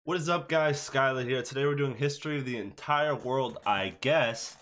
What is up, guys? Skyler here. Today we're doing history of the entire world, I guess.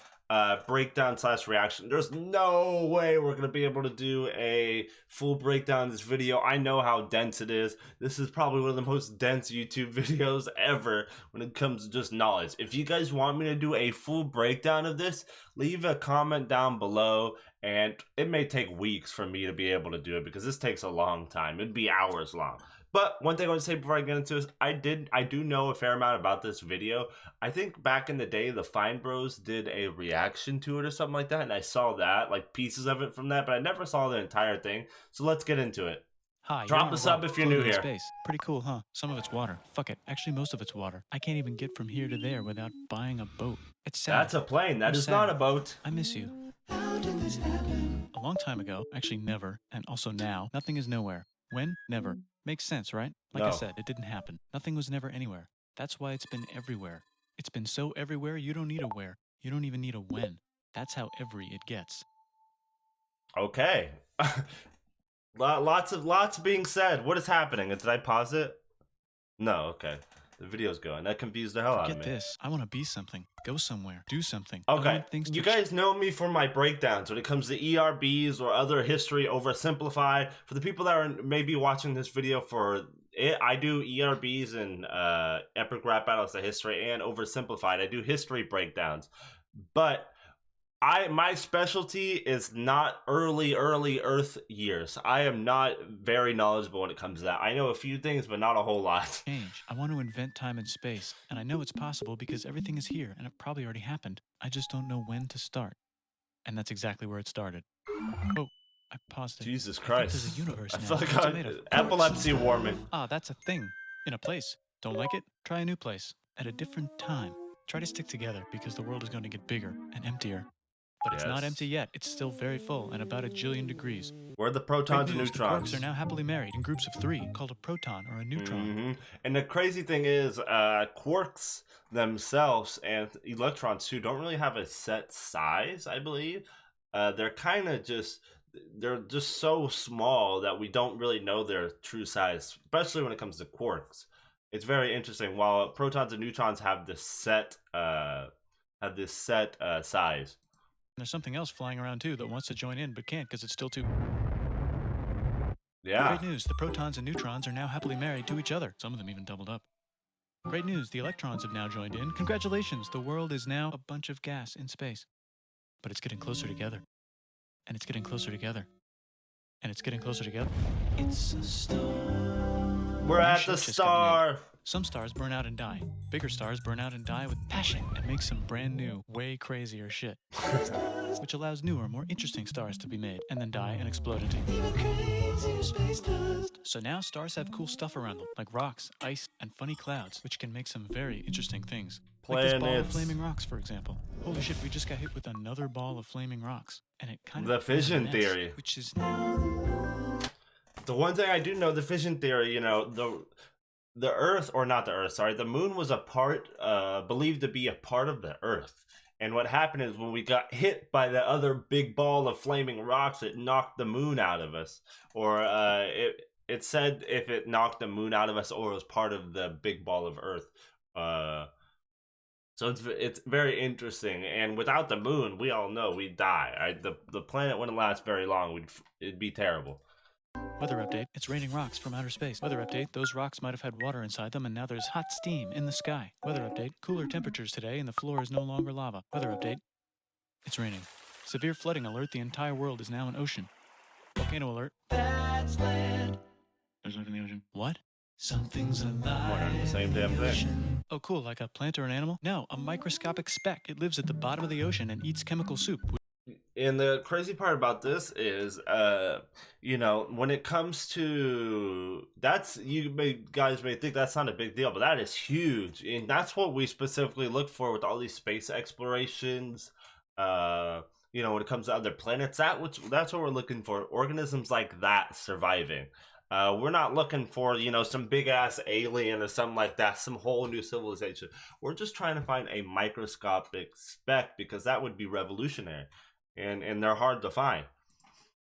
Breakdown slash reaction. There's no way we're going to be able to do a full breakdown of this video. I know how dense it is. This is probably one of the most dense YouTube videos ever when it comes to just knowledge. If you guys want me to do a full breakdown of this, leave a comment down below. And it may take weeks for me to be able to do it because this takes a long time. It'd be hours long. But one thing I want to say before I get into this, I do know a fair amount about this video. I think back in the day, the Fine Bros did a reaction to it or something like that, and I saw that, like pieces of it from that, but I never saw the entire thing. So let's get into it. Hi, Drop a sub if you're new here. Space. Pretty cool, huh? Some of it's water. Fuck it. Actually, most of it's water. I can't even get from here to there without buying a boat. It's sad. That's a plane. That is not a boat. I miss you. How did this happen? A long time ago. Actually, never. And also now. Nothing is nowhere. When? Never. Makes sense, right? Like I said, it didn't happen. Nothing was never anywhere. That's why it's been everywhere. It's been so everywhere, you don't need a where. You don't even need a when. That's how every it gets. Okay. Lots being said. What is happening? Did I pause it? No, okay. The video's going. That confused the hell out of me. Get this. I want to be something. Go somewhere. Do something. Okay. You guys know me for my breakdowns when it comes to ERBs or other history oversimplified. For the people that are maybe watching this video for it, I do ERBs and epic rap battles of history and oversimplified. I do history breakdowns. But my specialty is not early Earth years. I am not very knowledgeable when it comes to that. I know a few things, but not a whole lot. Change. I want to invent time and space, and I know it's possible because everything is here, and it probably already happened. I just don't know when to start. And that's exactly where it started. Oh, I paused it. Jesus Christ. There's a universe I now. feel like epilepsy warming. Ah, that's a thing. In a place. Don't like it? Try a new place. At a different time. Try to stick together because the world is going to get bigger and emptier. But it's not empty yet. It's still very full and about 1 jillion degrees. Where are the protons and neutrons? The quarks are now happily married in groups of 3, called a proton or a neutron. And the crazy thing is, quarks themselves and electrons too don't really have a set size, I believe. They're kind of they're just so small that we don't really know their true size, especially when it comes to quarks. It's very interesting. While protons and neutrons have this set size. There's something else flying around too that wants to join in but can't because it's still too... Yeah. Great news, the protons and neutrons are now happily married to each other. Some of them even doubled up. Great news, the electrons have now joined in. Congratulations, the world is now a bunch of gas in space. But it's getting closer together. And it's getting closer together. And it's getting closer together. It's a star. We're at the star. Some stars burn out and die. Bigger stars burn out and die with passion and make some brand new, way crazier shit. Which allows newer, more interesting stars to be made and then die and explode into So now stars have cool stuff around them, like rocks, ice, and funny clouds, which can make some very interesting things. Like this ball of flaming rocks, for example. Holy shit, we just got hit with another ball of flaming rocks. And it kind of... The fission theory. Which is... The one thing I do know, the fission theory, you know, the Earth, or not the Earth, sorry, the moon was believed to be a part of the Earth. And what happened is when we got hit by the other big ball of flaming rocks, it knocked the moon out of us. Or it said if it knocked the moon out of us or it was part of the big ball of Earth. So it's very interesting. And without the moon, we all know we'd die. The planet wouldn't last very long. It'd be terrible. Weather update, it's raining rocks from outer space. Weather update, those rocks might have had water inside them and now there's hot steam in the sky. Weather update, cooler temperatures today and the floor is no longer lava. Weather update, it's raining. Severe flooding alert, the entire world is now an ocean. Volcano alert. That's land. There's life in the ocean. What? Something's alive. The same damn thing. Oh cool, like a plant or an animal? No, a microscopic speck. It lives at the bottom of the ocean and eats chemical soup. And the crazy part about this is, you know, when it comes to guys may think that's not a big deal, but that is huge. And that's what we specifically look for with all these space explorations. You know, when it comes to other planets, that's what we're looking for. Organisms like that surviving. We're not looking for, you know, some big ass alien or something like that, some whole new civilization. We're just trying to find a microscopic speck because that would be revolutionary. And they're hard to find.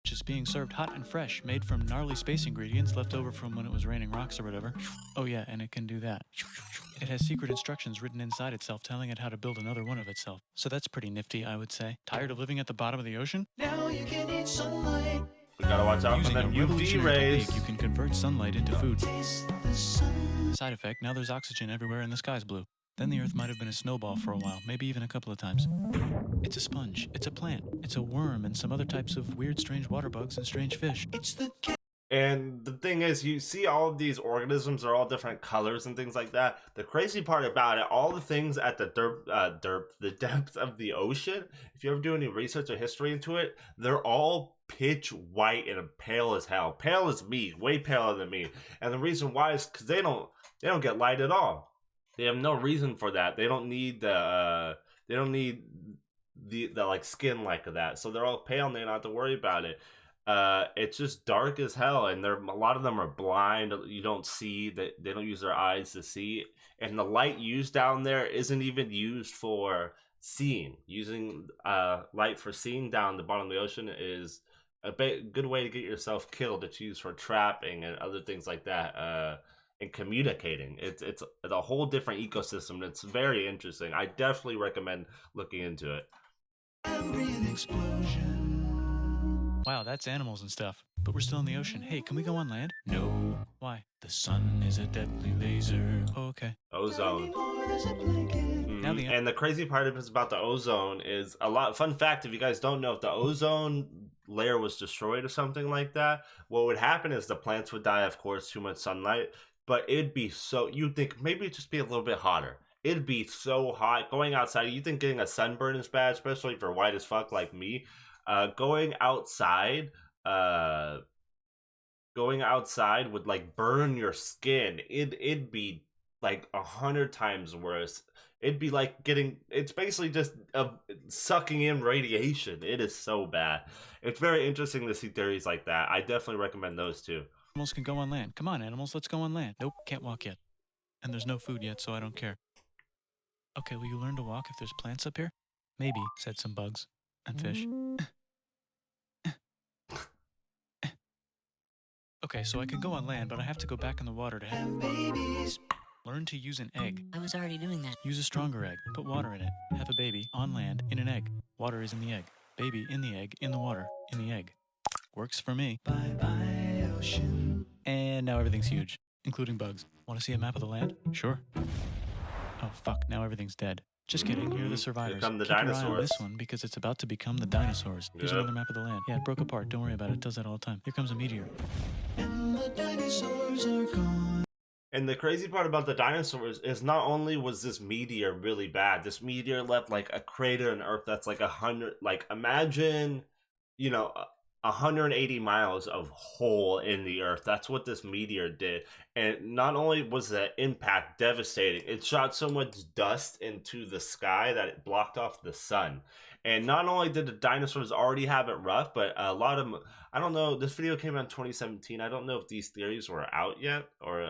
Just being served hot and fresh, made from gnarly space ingredients left over from when it was raining rocks or whatever. Oh yeah, and it can do that. It has secret instructions written inside itself telling it how to build another one of itself. So that's pretty nifty, I would say. Tired of living at the bottom of the ocean? Now you can eat sunlight. We gotta watch out for Using a them UV revolutionary rays. technique, you can convert sunlight into food. Side effect, now there's oxygen everywhere and the sky's blue. Then the Earth might have been a snowball for a while, maybe even a couple of times. It's a sponge, it's a plant, it's a worm, and some other types of weird, strange water bugs and strange fish. It's the And the thing is, you see all of these organisms are all different colors and things like that. The crazy part about it, all the things at the the depth of the ocean, if you ever do any research or history into it, they're all pitch white and pale as hell. Pale as me, way paler than me. And the reason why is because they don't get light at all. They have no reason for that. They don't need the like skin like that. So they're all pale and they don't have to worry about it. It's just dark as hell, and a lot of them are blind. You don't see that, they don't use their eyes to see, and the light used down there isn't even used for seeing. Using light for seeing down the bottom of the ocean is a good way to get yourself killed. It's used for trapping and other things like that, and communicating. It's a whole different ecosystem. It's very interesting. I definitely recommend looking into it. Wow, that's animals and stuff. But we're still in the ocean. Hey, can we go on land? No. Why? The sun is a deadly laser. Oh, okay. Ozone. And the crazy part of it about the ozone is fun fact, if you guys don't know, if the ozone layer was destroyed or something like that, what would happen is the plants would die, of course, too much sunlight, but it'd be you'd think maybe it'd just be a little bit hotter. It'd be so hot going outside. You think getting a sunburn is bad, especially if you're white as fuck like me. Going outside would like burn your skin. It'd be like 100 times worse. It'd be like it's basically just sucking in radiation. It is so bad. It's very interesting to see theories like that. I definitely recommend those too. Animals can go on land. Come on, animals, let's go on land. Nope, can't walk yet. And there's no food yet, so I don't care. Okay, will you learn to walk if there's plants up here? Maybe, said some bugs and fish. Okay, so I can go on land, but I have to go back in the water to have babies. Learn to use an egg. I was already doing that. Use a stronger egg. Put water in it. Have a baby on land in an egg. Water is in the egg. Baby in the egg, in the water, in the egg. Works for me. Bye-bye, ocean. And now everything's huge, including bugs. Want to see a map of the land? Sure. Oh, fuck, now everything's dead. Just kidding, here are the survivors. Here come the Keep dinosaurs. your eye on this one because it's about to become the dinosaurs. Here's another map of the land. Yeah, it broke apart, don't worry about it. It does that all the time. Here comes a meteor. And the dinosaurs are gone. And the crazy part about the dinosaurs is not only was this meteor really bad, this meteor left like a crater on Earth that's like 100, like imagine, 180 miles of hole in the Earth. That's what this meteor did. And not only was the impact devastating, it shot so much dust into the sky that it blocked off the sun. And not only did the dinosaurs already have it rough, but a lot of them, I don't know, this video came out in 2017. I don't know if these theories were out yet or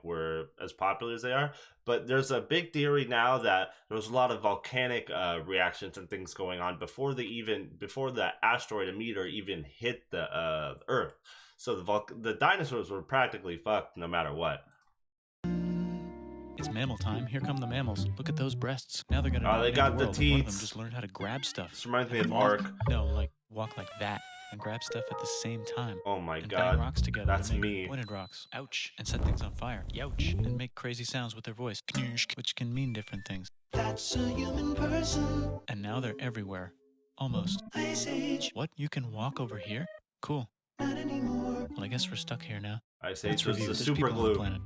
were as popular as they are. But there's a big theory now that there was a lot of volcanic reactions and things going on before the asteroid or meteor even hit the Earth. So the dinosaurs were practically fucked no matter what. It's mammal time. Here come the mammals. Look at those breasts. Now they're gonna. Oh, they got the world. One of them teats. just learned how to grab stuff. This reminds me of Walk. Ark. No, like walk like that and grab stuff at the same time. Oh my and god. bang rocks together. That's to make me. Pointed rocks. Ouch. And set things on fire. Youch. And make crazy sounds with their voice. Knirsch, which can mean different things. That's a human person. And now they're everywhere. Almost. Ice Age. What? You can walk over here? Cool. Not anymore. Well, I guess we're stuck here now. Ice Age Let's was review. the There's super people on the glue. planet,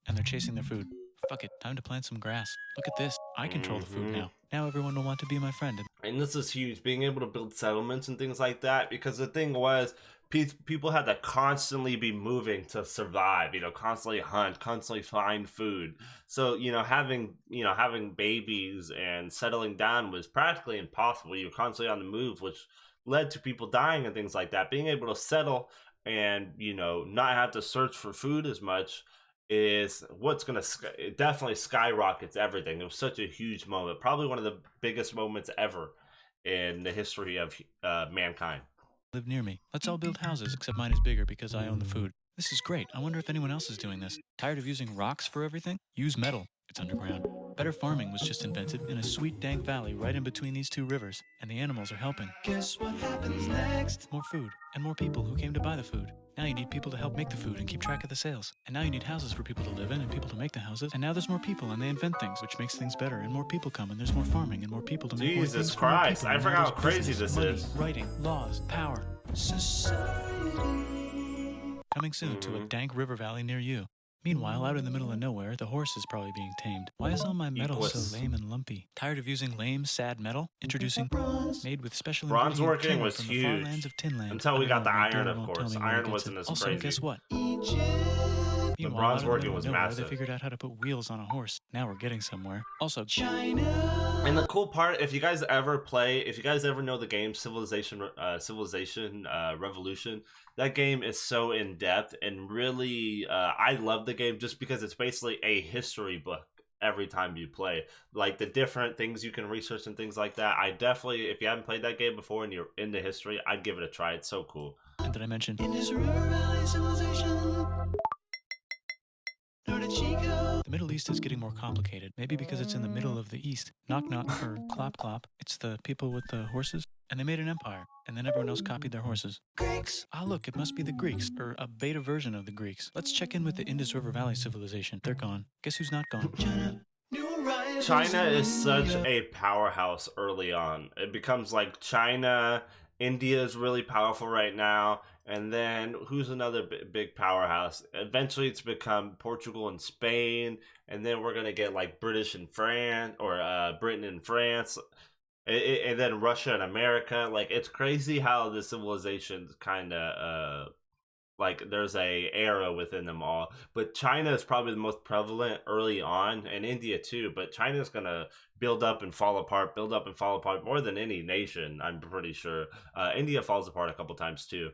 and they're chasing their food. Fuck it, time to plant some grass. Look at this. I control the food now. Now everyone will want to be my friend. And this is huge, being able to build settlements and things like that, because the thing was, people had to constantly be moving to survive, constantly hunt, constantly find food. So, having babies and settling down was practically impossible. You were constantly on the move, which led to people dying and things like that. Being able to settle and, not have to search for food as much is what's going to it definitely skyrockets everything. It was such a huge moment, probably one of the biggest moments ever in the history of mankind. Live near me. Let's all build houses, except mine is bigger because I own the food. This is great. I wonder if anyone else is doing this. Tired of using rocks for everything? Use metal. It's underground. Better farming was just invented in a sweet dank valley right in between these two rivers, and the animals are helping. Guess what happens next? More food, and more people who came to buy the food. Now you need people to help make the food and keep track of the sales. And now you need houses for people to live in and people to make the houses. And now there's more people and they invent things, which makes things better. And more people come and there's more farming and more people to make more things. Jesus for more Christ, people. I And forgot now how there's crazy business, this money, is. Writing, laws, power. Society. Coming soon to a dank river valley near you. Meanwhile, out in the middle of nowhere, the horse is probably being tamed. Why is all my metal Equus. so lame and lumpy? Tired of using lame, sad metal? Introducing bronze, made with special Bronze ingredient working tin was from the huge. far lands of Tinland. Until we I got know the my iron, dad of won't course. tell me where Iron he gets wasn't it. as Also, crazy. guess what? The bronze out in working middle was of nowhere, massive. They figured out how to put wheels on a horse. Now we're getting somewhere. Also, China. And the cool part, if you guys ever know the game Civilization Revolution, that game is so in depth and really, I love the game just because it's basically a history book every time you play. Like the different things you can research and things like that. I definitely, if you haven't played that game before and you're into history, I'd give it a try. It's so cool. And did I mention Indus River Valley Civilization? The Middle East is getting more complicated, maybe because it's in the middle of the East. Knock knock or clop clop. It's the people with the horses. And they made an empire, and then everyone else copied their horses. Greeks! Ah, look, it must be the Greeks, or a beta version of the Greeks. Let's check in with the Indus River Valley civilization. They're gone. Guess who's not gone? China. China is such a powerhouse early on. It becomes like China, India is really powerful right now, and then who's another big powerhouse? Eventually it's become Portugal and Spain, and then we're gonna get like British and France, or Britain and France, and then Russia and America. Like, it's crazy how the civilizations kind of like there's a era within them all. But China is probably the most prevalent early on, and India too. But China's gonna build up and fall apart more than any nation, I'm pretty sure. India falls apart a couple times too.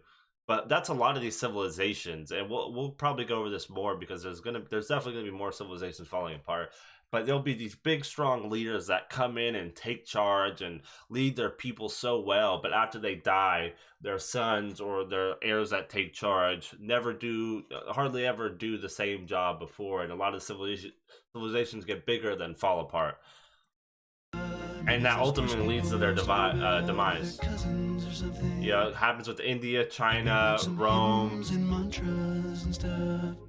But that's a lot of these civilizations, and we'll probably go over this more because there's definitely gonna be more civilizations falling apart. But there'll be these big, strong leaders that come in and take charge and lead their people so well. But after they die, their sons or their heirs that take charge hardly ever do the same job before. And a lot of civilizations get bigger then fall apart. And that ultimately leads to their demise. Yeah, it happens with India, China, Rome.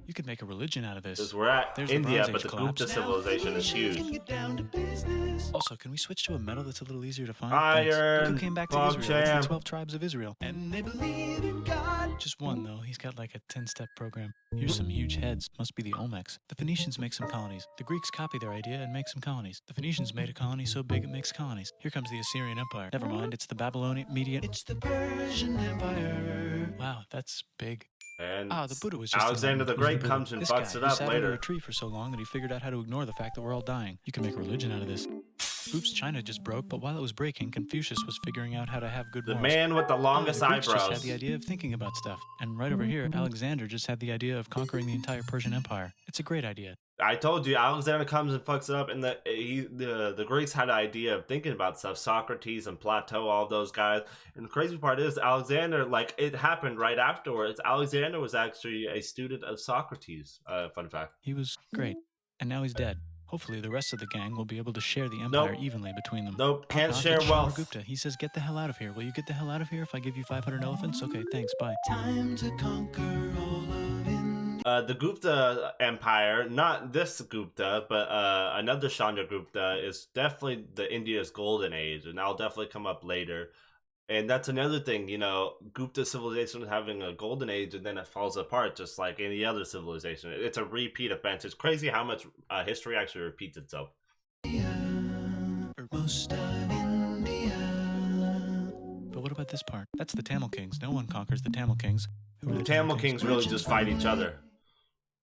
You could make a religion out of this. Because we're at There's India, the Bronze but Age the Gupta collapse. civilization is huge. Also, can we switch to a metal that's a little easier to find? Iron, Look who came back to Bob Israel. It's Jam. the 12 tribes of Israel. And they believe in God. Just one, though. He's got like a 10-step program. Here's some huge heads. Must be the Olmecs. The Phoenicians make some colonies. The Greeks copy their idea and make some colonies. The Phoenicians made a colony so big it makes colonies. Here comes the Assyrian Empire. Never mind, it's the Babylonian Median. It's the Persian Empire. Wow, that's big. And the Buddha was just Alexander the Who's Great Buddha? comes and This fucks guy it who up sat under later. a tree for so long that he figured out how to ignore the fact that we're all dying. You can make a religion out of this. Oops, China just broke, but while it was breaking, Confucius was figuring out how to have good The morals. man with the longest the Greeks just eyebrows. had the idea of thinking about stuff. And right over here, Alexander just had the idea of conquering the entire Persian Empire. It's a great idea. I told you, Alexander comes and fucks it up, and the Greeks had an idea of thinking about stuff. Socrates and Plato, all those guys. And the crazy part is, Alexander, like, it happened right afterwards. Alexander was actually a student of Socrates. Fun fact. He was great. And now he's dead. Hopefully, the rest of the gang will be able to share the empire evenly between them. Nope, can't Knock share at wealth. Gupta. He says, get the hell out of here. Will you get the hell out of here if I give you 500 elephants? Okay, thanks, bye. Time to conquer all of India. The Gupta Empire, not this Gupta, but another Chandragupta, is definitely the India's golden age, and that'll definitely come up later. And that's another thing, you know, Gupta civilization is having a golden age and then it falls apart just like any other civilization. It's a repeat offense. It's crazy how much history actually repeats itself. Most of India. But what about this part? That's the Tamil Kings. No one conquers the Tamil Kings. Who are The Tamil Kings really just fight each other.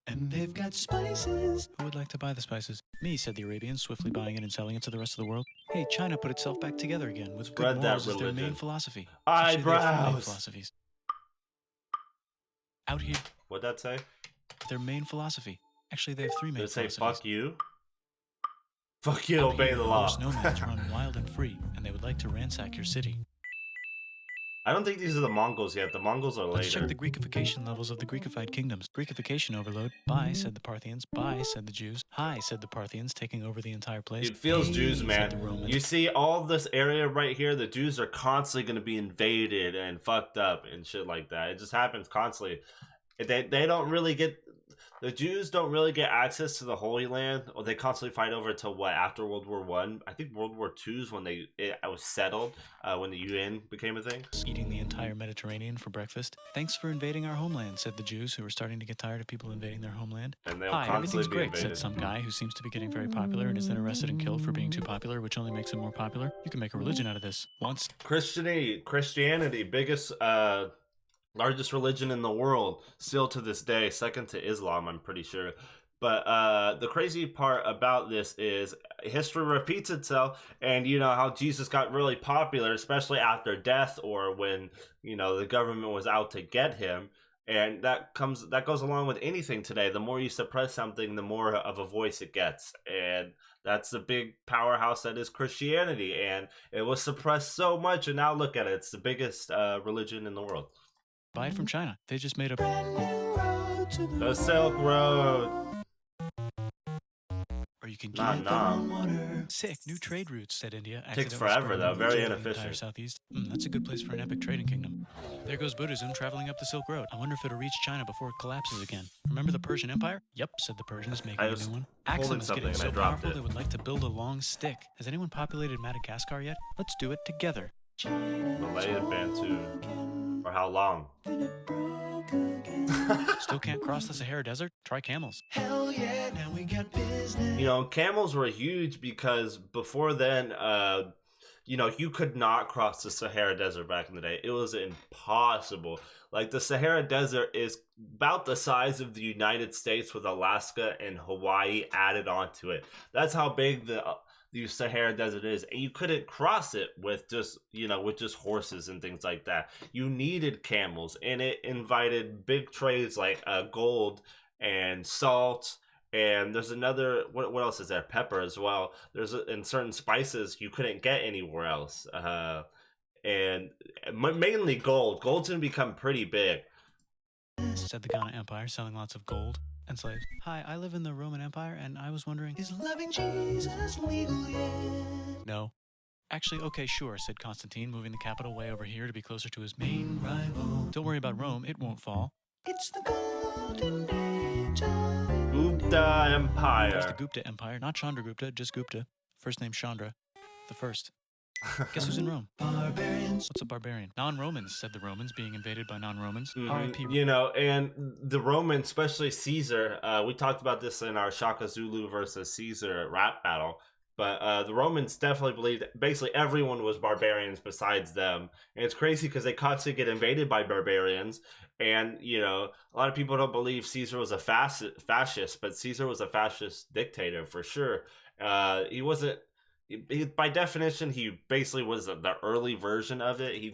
And they've got spices. Who would like to buy the spices? Me, said the Arabians, swiftly buying it and selling it to the rest of the world. Hey, China put itself back together again with Spread good that morals as their religion. main philosophy. Actually, they have three main Eyebrows. philosophies. Out here, What'd that say? their main philosophy. Actually, they have three main Did it say philosophies. fuck you? Fuck you, Out obey here, the law. Horse nomads run wild and free, and they would like to ransack your city. I don't think these are the Mongols yet. The Mongols are Let's check later. the Greekification levels of the Greekified kingdoms. Greekification overload. Bye, said the Parthians. Bye, said the Jews. Hi, said the Parthians, taking over the entire place. It feels Hey, Jews, said man. the Romans. You see all this area right here, the Jews are constantly going to be invaded and fucked up and shit like that. It just happens constantly. They don't really get, the Jews don't really get access to the Holy Land, or they constantly fight over it till what, after World War One? I think World War II is when it was settled, when the UN became a thing. Eating the entire Mediterranean for breakfast. Thanks for invading our homeland, said the Jews, who were starting to get tired of people invading their homeland. And they'll Hi, constantly everything's be great, invaded. said some guy who seems to be getting very popular and is then arrested and killed for being too popular, which only makes him more popular. You can make a religion out of this. Once Christianity, biggest largest religion in the world, still to this day, second to Islam, I'm pretty sure. But the crazy part about this is history repeats itself, and you know how Jesus got really popular, especially after death or when, you know, the government was out to get him. And that goes along with anything today. The more you suppress something, the more of a voice it gets. And that's the big powerhouse that is Christianity. And it was suppressed so much, and now look at it. It's the biggest religion in the world. buy it from China. They just made a The Silk Road. or you can Nah, keep it nah. on water. Sick, new trade routes, said India. Takes accidentally forever, spreading though. over Very the entire inefficient. Southeast. That's a good place for an epic trading kingdom. There goes Buddhism traveling up the Silk Road. I wonder if it'll reach China before it collapses again. Remember the Persian Empire? Yep, said the Persians, making I a was new one. holding Axum is something getting and I so dropped powerful it. they would like to build a long stick. Has anyone populated Madagascar yet? Let's do it together. Malay and Bantu. For how long? Still can't cross the Sahara Desert? Try camels. Hell yeah, now we got business. You know, camels were huge because before then, you know, you could not cross the Sahara Desert back in the day. It was impossible. Like, the Sahara Desert is about the size of the United States with Alaska and Hawaii added onto it. That's how big the Sahara Desert is, and you couldn't cross it with just, you know, with just horses and things like that. You needed camels, and it invited big trades like gold and salt. And there's another, what else is there? Pepper as well. And certain spices you couldn't get anywhere else. And mainly gold. Gold's gonna become pretty big. Said the Ghana Empire, selling lots of gold and slaves. Hi, I live in the Roman Empire, and I was wondering, is loving Jesus legal yet? No. Actually, okay, sure, said Constantine, moving the capital way over here to be closer to his main rival. Don't worry about Rome, it won't fall. It's the golden age of Gupta There's the Empire. Gupta Empire, not Chandragupta, just Gupta. First name Chandra, the first. Guess who's in Rome? Barbarians. What's a barbarian? Non-Romans, said the Romans, being invaded by non-Romans. R.I.P. You know, and the Romans, especially Caesar, we talked about this in our Shaka Zulu versus Caesar rap battle, but the Romans definitely believed that basically everyone was barbarians besides them. And it's crazy because they constantly get invaded by barbarians. And, you know, a lot of people don't believe Caesar was a fascist, but Caesar was a fascist dictator for sure. He wasn't. By definition, he basically was the early version of it. He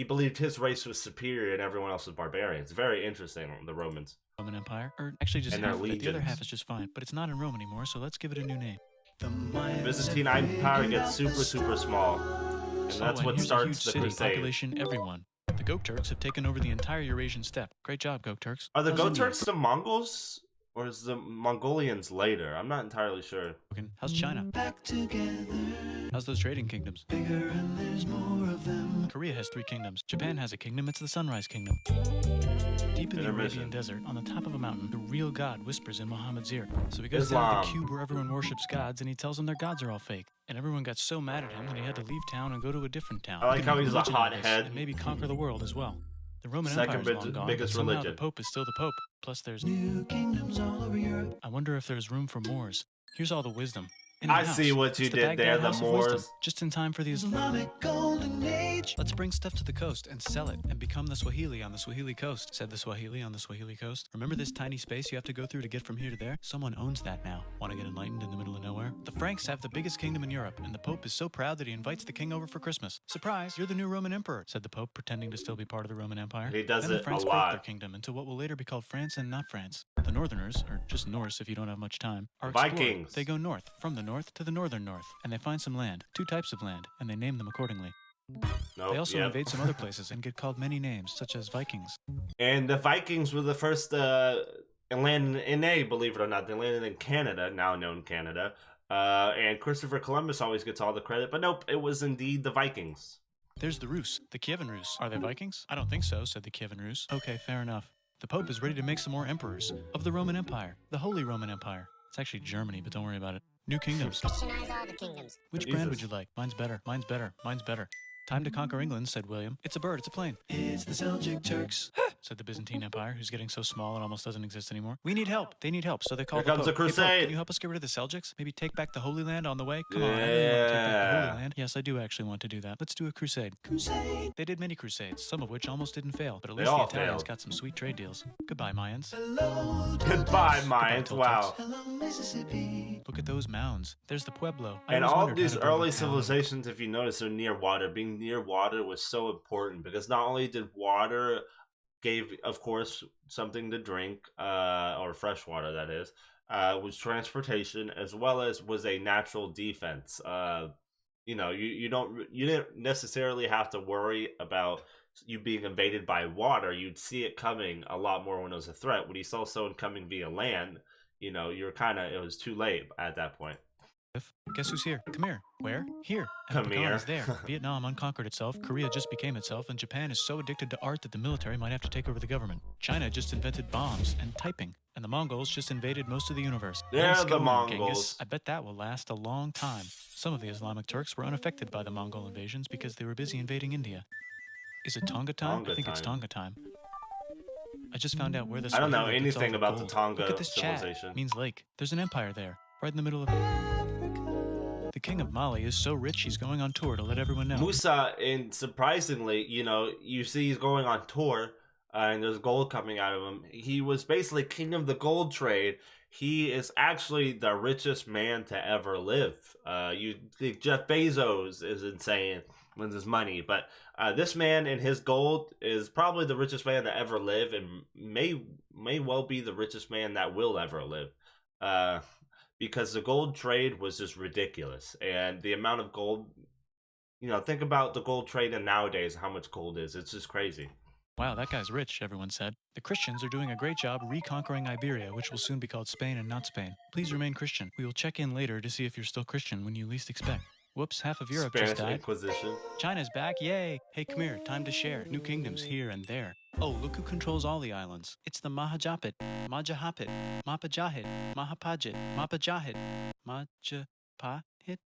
believed his race was superior and everyone else was barbarians. Very interesting, the Romans. Roman Empire, or actually just And their half of it. The other legions. half is just fine, but it's not in Rome anymore, so let's give it a new name. The Byzantine Empire gets super small, and that's what here's a starts huge the city, crusade. population, everyone. The Gok Turks have taken over the entire Eurasian steppe. Great job, Gok Turks. Are the How's Go India? Turks the Mongols, or is the Mongolians later? I'm not entirely sure. How's China? Back together. How's those trading kingdoms? Bigger and there's more of them. Korea has 3 kingdoms. Japan has a kingdom. It's the Sunrise Kingdom. Deep in the Intermission. Arabian desert, on the top of a mountain, the real God whispers in Muhammad's ear. So he goes Islam. down to the cube where everyone worships gods, and he tells them their gods are all fake. And everyone got so mad at him that he had to leave town and go to a different town. I like He could how make he's a religion out of this hothead. And maybe conquer the world as well. The Roman Second Empire is long gone, biggest but somehow religion. the Pope is still the Pope. Plus there's new kingdoms all over Europe. I wonder if there's room for Moors. Here's all the wisdom. In I the house. see what you It's the did Baghdad there, the House of Wisdom. Moors. Just in time for the Islamic Golden Age. Let's bring stuff to the coast and sell it and become the Swahili on the Swahili coast, said the Swahili on the Swahili coast. Remember this tiny space you have to go through to get from here to there? Someone owns that now. Want to get enlightened in the middle of nowhere? The Franks have the biggest kingdom in Europe, and the Pope is so proud that he invites the king over for Christmas. Surprise, you're the new Roman emperor, said the Pope, pretending to still be part of the Roman Empire. He does then the it a Franks broke lot. their kingdom into what will later be called France and not France. The Northerners, or just Norse if you don't have much time, are exploring. Vikings. They go north, from the north to the northern north, and they find some land, 2 types of land, and they name them accordingly. Nope. They also Yep. invade some other places and get called many names, such as Vikings. And the Vikings were the first landed in believe it or not. They landed in Canada, now known Canada. And Christopher Columbus always gets all the credit, but nope, it was indeed the Vikings. There's the Rus, the Kievan Rus. Are they Vikings? I don't think so, said the Kievan Rus. Okay, fair enough. The Pope is ready to make some more emperors of the Roman Empire, the Holy Roman Empire. It's actually Germany, but don't worry about it. New kingdoms. Christianize all the kingdoms. Which brand would you like? Mine's better. Mine's better. Mine's better. Time to conquer England, said William. It's a bird, it's a plane. It's the Seljuk Turks, said the Byzantine Empire, who's getting so small it almost doesn't exist anymore. We need help. They need help, so they call Here the comes Pope. a crusade. Hey, Pope, can you help us get rid of the Seljuks? Maybe take back the Holy Land on the way? Come on, I really want to take back the Holy Land. Yes, I do actually want to do that. Let's do a crusade. Crusade! They did many crusades, some of which almost didn't fail, but at least the all Italians failed. got some sweet trade deals. Goodbye, Mayans. Goodbye, Mayans. Wow. Hello, Mississippi. Look at those mounds. There's the Pueblo. I And always all wondered of how these to build a early town. civilizations, if you notice, are near water. Being near water was so important because not only did water gave, of course, something to drink, or fresh water, that is, was transportation, as well as was a natural defense. You know, you didn't necessarily have to worry about you being invaded by water. You'd see it coming a lot more when it was a threat. When you saw someone coming via land, you know, it was too late at that point. Guess who's here? Come here. Where? Here. And Come Pecan here. is there. Vietnam unconquered itself. Korea just became itself. And Japan is so addicted to art that the military might have to take over the government. China just invented bombs and typing. And the Mongols just invaded most of the universe. They're Nice the going, Mongols. Genghis. I bet that will last a long time. Some of the Islamic Turks were unaffected by the Mongol invasions because they were busy invading India. Is it Tonga time? Tonga I think it's time. Tonga time. I just found out where this I don't know Swahili gets all anything about the gold. Tonga Look at this chat. civilization. Means lake. There's an empire there, right in the middle of Africa. The king of Mali is so rich he's going on tour to let everyone know. Musa, and surprisingly, you know, you see he's going on tour, and there's gold coming out of him. He was basically king of the gold trade. He is actually the richest man to ever live. You think Jeff Bezos is insane with his money, but this man and his gold is probably the richest man to ever live, and may well be the richest man that will ever live. Because the gold trade was just ridiculous, and the amount of gold, you know, think about the gold trade and nowadays how much gold is. It's just crazy. Wow, that guy's rich, everyone said. The Christians are doing a great job reconquering Iberia, which will soon be called Spain and not Spain. Please remain Christian. We will check in later to see if you're still Christian when you least expect. Whoops, half of Europe Spanish just died. Inquisition. China's back, yay! Hey, come here, time to share. New kingdoms here and there. Oh, look who controls all the islands. It's the Mahajapit, Majapahit, Mapajahit, Mahapajit, Mapajahit, Majapahit.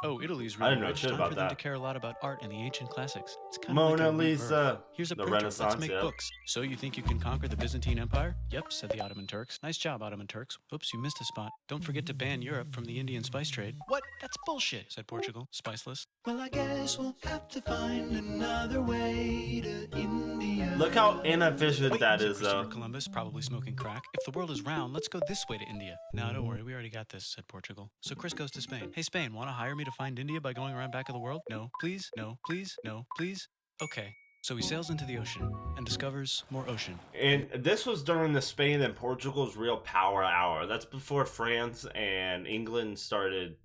Oh, Italy's I really didn't know rich. shit Time about for them that. to care a lot about art and the ancient classics. It's kind of Mona like a rebirth. Lisa. Here's a The printer. Renaissance, Let's make yeah. books. So you think you can conquer the Byzantine Empire? Yep, said the Ottoman Turks. Nice job, Ottoman Turks. Oops, you missed a spot. Don't forget to ban Europe from the Indian spice trade. What? That's bullshit, said Portugal, spiceless. Well, I guess we'll have to find another way to India. Look how inefficient Wait, that said is, Christopher though. Columbus, probably smoking crack. If the world is round, let's go this way to India. No, don't worry, we already got this, said Portugal. So Chris goes to Spain. Hey, Spain, want to hire me to find India by going around back of the world? No, please, no, please, no, please. Okay. So he sails into the ocean and discovers more ocean. And this was during the Spain and Portugal's real power hour. That's before France and England started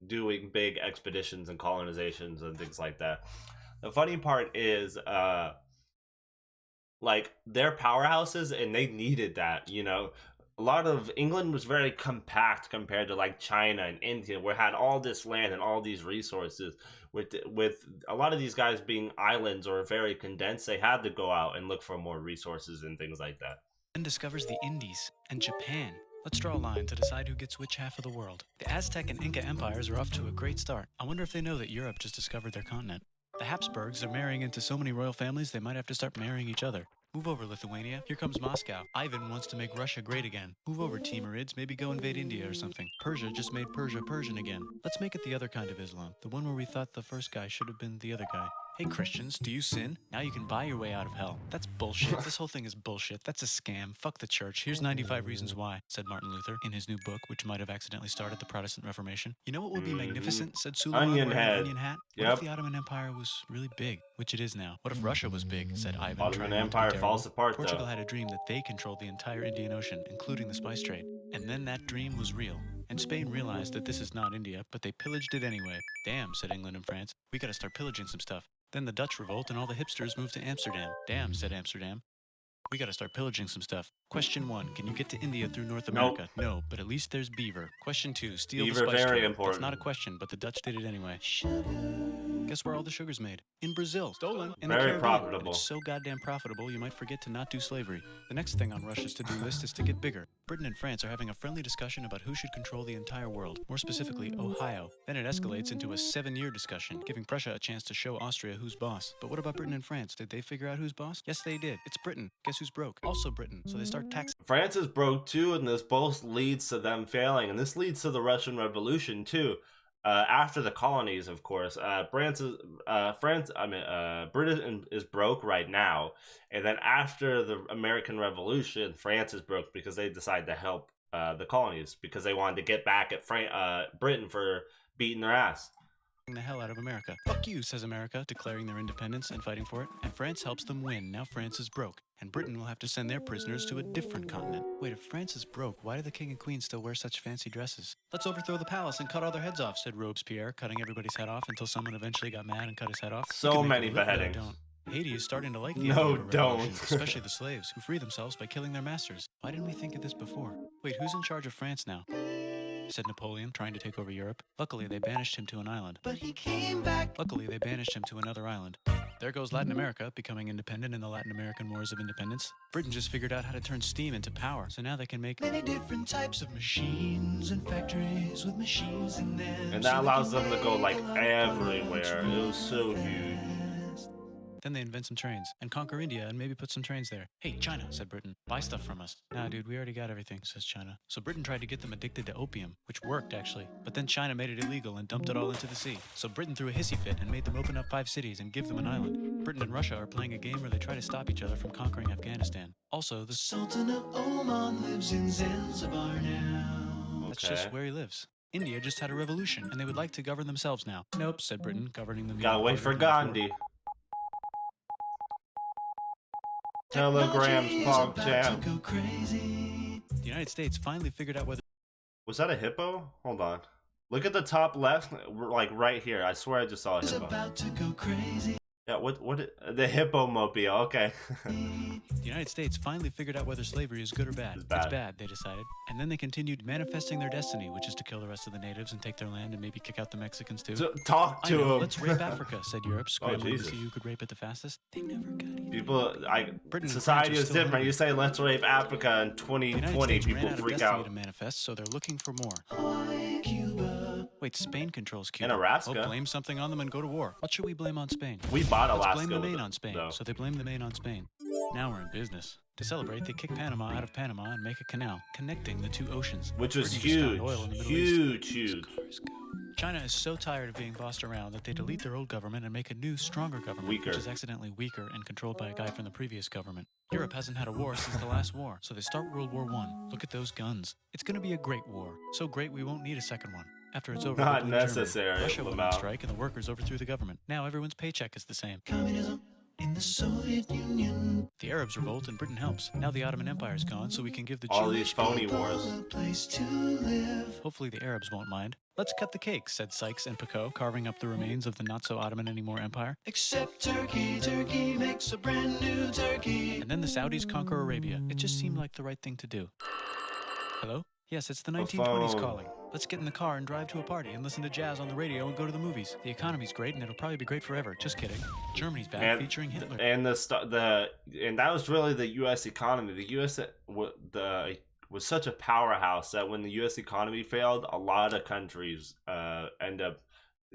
doing big expeditions and colonizations and things like that. The funny part is, like, they're powerhouses and they needed that, you know. A lot of England was very compact compared to like China and India, where it had all this land and all these resources. With a lot of these guys being islands or very condensed, they had to go out and look for more resources and things like that. Then discovers the Indies and Japan. Let's draw a line to decide who gets which half of the world. The Aztec and Inca empires are off to a great start. I wonder if they know that Europe just discovered their continent. The Habsburgs are marrying into so many royal families they might have to start marrying each other. Move over, Lithuania. Here comes Moscow. Ivan wants to make Russia great again. Move over, Timurids. Maybe go invade India or something. Persia just made Persia Persian again. Let's make it the other kind of Islam. The one where we thought the first guy should have been the other guy. Hey, Christians, do you sin? Now you can buy your way out of hell. That's bullshit. This whole thing is bullshit. That's a scam. Fuck the church. Here's 95 Reasons Why, said Martin Luther in his new book, which might have accidentally started the Protestant Reformation. You know what would be magnificent, said Suleiman Onion wearing an head. onion hat? What Yep. if the Ottoman Empire was really big, which it is now? What if Russia was big, said Ivan. Ottoman trying not to be Empire terrible. falls apart, Portugal though. had a dream that they controlled the entire Indian Ocean, including the spice trade. And then that dream was real. and Spain realized that this is not India, but they pillaged it anyway. Damn, said England and France, we gotta start pillaging some stuff. Then the Dutch revolt and all the hipsters moved to Amsterdam. Damn, said Amsterdam, we gotta start pillaging some stuff. Question 1, can you get to India through North America? No, but at least there's beaver. Question 2, steal Beaver, the spice very trade. important. That's not a question, but the Dutch did it anyway. Guess where all the sugar's made? In Brazil. Stolen. In the Very Caribbean. profitable. It's so goddamn profitable, you might forget to not do slavery. The next thing on Russia's to-do list is to get bigger. Britain and France are having a friendly discussion about who should control the entire world, more specifically, Ohio. Then it escalates into a 7-year discussion, giving Prussia a chance to show Austria who's boss. But what about Britain and France? Did they figure out who's boss? Yes, they did. It's Britain. Guess who's broke? Also Britain. So they start taxing. France is broke too, and this both leads to them failing, and this leads to the Russian Revolution too. After the colonies, of course, Britain is broke right now, and then after the American Revolution, France is broke because they decide to help the colonies because they wanted to get back at Britain for beating their ass. The hell out of America. Fuck you, says America, declaring their independence and fighting for it. And France helps them win. Now France is broke. And Britain will have to send their prisoners to a different continent. Wait, if France is broke, why do the king and queen still wear such fancy dresses? Let's overthrow the palace and cut all their heads off, said Robespierre, cutting everybody's head off until someone eventually got mad and cut his head off. So many beheadings. Haiti is starting to like the No, idea of a don't. revolution, especially the slaves, who free themselves by killing their masters. Why didn't we think of this before? Wait, who's in charge of France now? Said Napoleon, trying to take over Europe. Luckily, they banished him to an island. But he came back. Luckily, they banished him to another island. There goes Latin America, becoming independent in the Latin American Wars of Independence. Britain just figured out how to turn steam into power, so now they can make many different types of machines and factories with machines in them. And that allows them to go like everywhere. It was so huge. Then they invent some trains and conquer India and maybe put some trains there. Hey, China, said Britain, buy stuff from us. Nah, dude, we already got everything, says China. So Britain tried to get them addicted to opium, which worked, actually. But then China made it illegal and dumped it all into the sea. So Britain threw a hissy fit and made them open up 5 cities and give them an island. Britain and Russia are playing a game where they try to stop each other from conquering Afghanistan. Also, the Sultan of Oman lives in Zanzibar now. That's just where he lives. India just had a revolution, and they would like to govern themselves now. Nope, said Britain, governing them. Gotta wait for Gandhi. Telegrams, Pog Jam. The United States finally figured out whether... Was that a hippo? Hold on. Look at the top left, like right here. I swear I just saw a hippo. Yeah, the hippo mobile, okay. The United States finally figured out whether slavery is good or bad. It's bad, they decided. And then they continued manifesting their destiny, which is to kill the rest of the natives and take their land and maybe kick out the Mexicans too. So, talk to them. Let's rape Africa, said Europe, scrambling to see who could rape it the fastest. They never got it. People, society is different. You say let's rape Africa in 2020, people freak out. To manifest, so they're looking for more. Cuba. Wait, Spain controls Cuba. And Alaska. Oh, blame something on them and go to war. What should we blame on Spain? We bought Alaska. Let's blame the Maine on Spain. So they blame the Maine on Spain. Now we're in business. To celebrate, they kick Panama out of Panama and make a canal connecting the 2 oceans. Which was huge. Huge. China is so tired of being bossed around that they delete their old government and make a new, stronger government, which is accidentally weaker and controlled by a guy from the previous government. Europe hasn't had a war since the last war, so they start World War I. Look at those guns. It's going to be a great war. So great we won't need a second one. After it's over, not necessary. Russia went on strike and the workers overthrew the government. Now everyone's paycheck is the same. Communism in the Soviet Union. The Arabs revolt and Britain helps. Now the Ottoman Empire is gone, so we can give the all these phony wars a place to live. Hopefully the Arabs won't mind. Let's cut the cake, said Sykes and Picot, carving up the remains of the not-so-Ottoman-anymore empire. Except Turkey. Turkey makes a brand new Turkey. And then the Saudis conquer Arabia. It just seemed like the right thing to do. Hello? Yes, it's the 1920s calling. Let's get in the car and drive to a party and listen to jazz on the radio and go to the movies. The economy's great and it'll probably be great forever. Just kidding. Germany's back, featuring Hitler. And and that was really the U.S. economy. The U.S. was such a powerhouse that when the U.S. economy failed, a lot of countries end up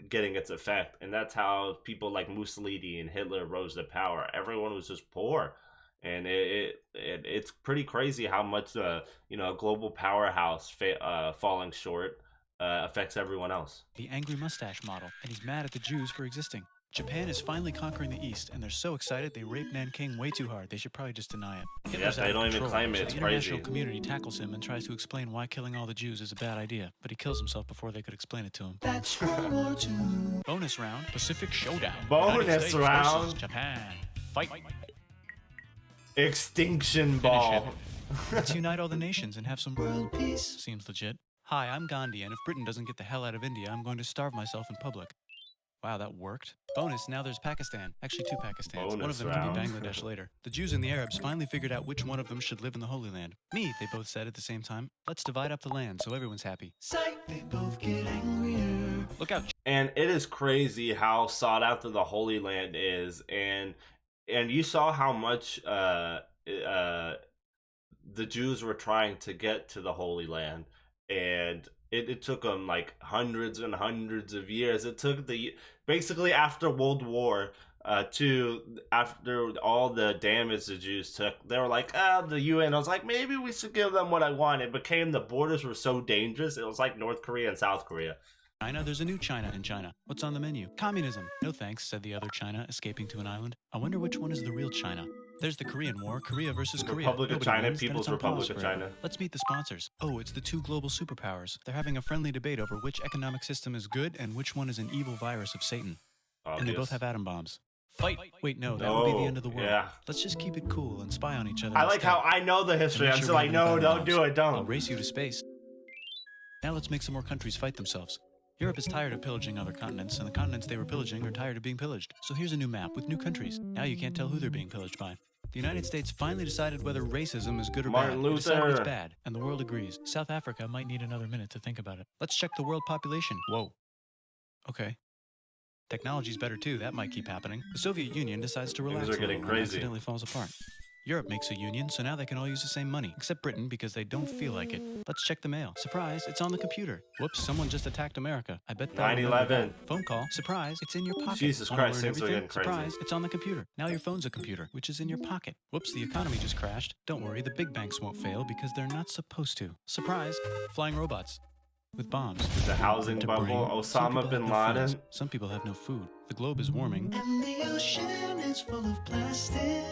getting its effect. And that's how people like Mussolini and Hitler rose to power. Everyone was just poor. And it's pretty crazy how much a global powerhouse falling short affects everyone else. The angry mustache model, and he's mad at the Jews for existing. Japan is finally conquering the East, and they're so excited they rape Nanking way too hard. They should probably just deny it. Yes, they don't even claim it. It's crazy. The international community tackles him and tries to explain why killing all the Jews is a bad idea, but he kills himself before they could explain it to him. That's World War II. Bonus round: Pacific Showdown. Bonus round: Japan. Fight. Extinction ball. Let's unite all the nations and have some world peace. Seems legit. Hi, I'm Gandhi, and if Britain doesn't get the hell out of India, I'm going to starve myself in public. Wow, that worked. Bonus, now there's Pakistan. Actually, 2 Pakistans. One of Bonus them can be round. Bangladesh later. The Jews and the Arabs finally figured out which one of them should live in the Holy Land. Me, they both said at the same time. Let's divide up the land so everyone's happy. Psych, they both get angrier. Look out. And it is crazy how sought after the Holy Land is, and you saw how much the Jews were trying to get to the Holy Land, and it took them like hundreds and hundreds of years. It took basically after World War after all the damage the Jews took, they were like, the UN was like, maybe we should give them what I want. It became the borders were so dangerous. It was like North Korea and South Korea. China, there's a new China in China. What's on the menu? Communism. No thanks, said the other China, escaping to an island. I wonder which one is the real China. There's the Korean War, Korea versus Korea. Republic of China, People's Republic of China. Let's meet the sponsors. Oh, it's the 2 global superpowers. They're having a friendly debate over which economic system is good and which one is an evil virus of Satan. Obvious. And they both have atom bombs. Fight! Wait, no, that would be the end of the world. Yeah. Let's just keep it cool and spy on each other. I like how I know the history. I'm still like, no, don't do it, I'll don't. race you to space. Now let's make some more countries fight themselves. Europe is tired of pillaging other continents, and the continents they were pillaging are tired of being pillaged. So here's a new map with new countries. Now you can't tell who they're being pillaged by. The United States finally decided whether racism is good or Martin bad. They decided Luther. it's bad, and the world agrees. South Africa might need another minute to think about it. Let's check the world population. Whoa. Okay. Technology's better too, that might keep happening. The Soviet Union decides to relax Things are getting and crazy. accidentally falls apart. Europe makes a union, so now they can all use the same money, except Britain because they don't feel like it. Let's check the mail. Surprise, it's on the computer. Whoops, someone just attacked America. I bet they'll remember 9/11. that. Phone call. Surprise, it's in your pocket. Jesus Wanna Christ, learn things are everything? getting crazy. Surprise, it's on the computer. Now your phone's a computer, which is in your pocket. Whoops, the economy just crashed. Don't worry, the big banks won't fail because they're not supposed to. Surprise, flying robots. With bombs. The housing To bubble, bring. Some Osama people bin have no friends. Laden. Some people have no food. The globe is warming. And the ocean is full of plastic.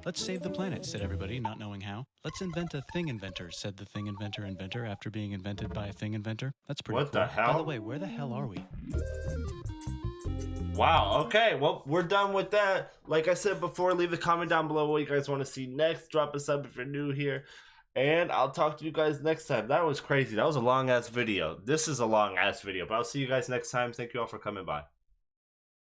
Let's save the planet, said everybody, not knowing how. Let's invent a thing inventor, said the thing inventor after being invented by a thing inventor. That's pretty What cool. the hell? By the way, where the hell are we? Wow, okay, well, we're done with that. Like I said before, leave a comment down below what you guys want to see next. Drop a sub if you're new here. And I'll talk to you guys next time. That was crazy. That was a long-ass video. This is a long-ass video, but I'll see you guys next time. Thank you all for coming by.